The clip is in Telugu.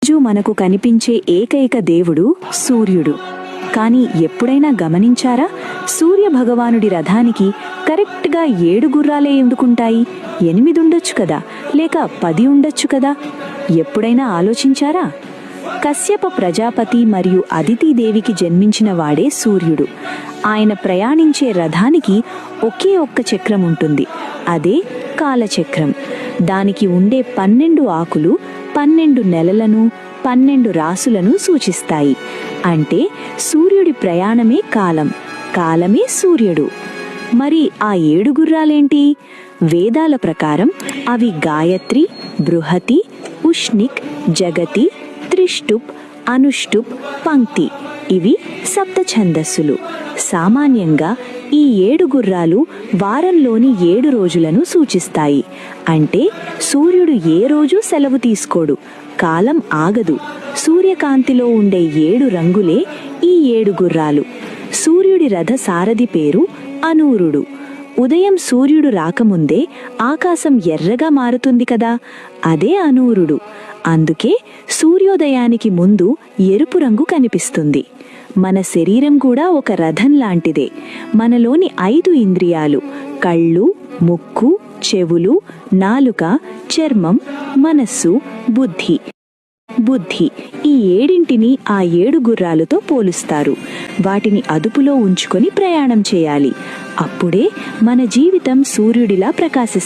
రోజు మనకు కనిపించే ఏకైక దేవుడు సూర్యుడు. కానీ ఎప్పుడైనా గమనించారా, సూర్య భగవానుడి రథానికి కరెక్ట్గా 7 గుర్రాలే ఎందుకుంటాయి? 8 ఉండొచ్చు కదా, లేక 10 ఉండొచ్చు కదా? ఎప్పుడైనా ఆలోచించారా? కశ్యప ప్రజాపతి మరియు అదితిదేవికి జన్మించిన వాడే సూర్యుడు. ఆయన ప్రయాణించే రథానికి ఒకే ఒక్క చక్రం ఉంటుంది, అదే కాలచక్రం. దానికి ఉండే 12 ఆకులు 12 నెలలను 12 రాసులను సూచిస్తాయి. అంటే సూర్యుడి ప్రయాణమే కాలం, కాలమే సూర్యుడు. మరి ఆ 7 గుర్రాలేంటి? వేదాల ప్రకారం అవి గాయత్రి, బృహతి, ఉష్ణిక్, జగతి, త్రిష్టుప్, అనుష్టుప్, పంక్తి. ఇవి సప్త ఛందస్సులు. సామాన్యంగా ఈ 7 గుర్రాలు వారంలోని 7 రోజులను సూచిస్తాయి. అంటే సూర్యుడు ఏ రోజు సెలవు తీసుకోడు, కాలం ఆగదు. సూర్యకాంతిలో ఉండే 7 రంగులే ఈ 7 గుర్రాలు. సూర్యుడి రథ సారథి పేరు అనూరుడు. ఉదయం సూర్యుడు రాకముందే ఆకాశం ఎర్రగా మారుతుంది కదా, అదే అనూరుడు. అందుకే సూర్యోదయానికి ముందు ఎరుపు రంగు కనిపిస్తుంది. మన శరీరం కూడా ఒక రథం లాంటిదే. మనలోని 5 ఇంద్రియాలు కళ్ళు, ముక్కు, చెవులు, నాలుక, చర్మం, మనస్సు, బుద్ధి ఈ 7ంటిని ఆ 7 గుర్రాలతో పోలుస్తారు. వాటిని అదుపులో ఉంచుకొని ప్రయాణం చేయాలి. అప్పుడే మన జీవితం సూర్యుడిలా ప్రకాశిస్తుంది.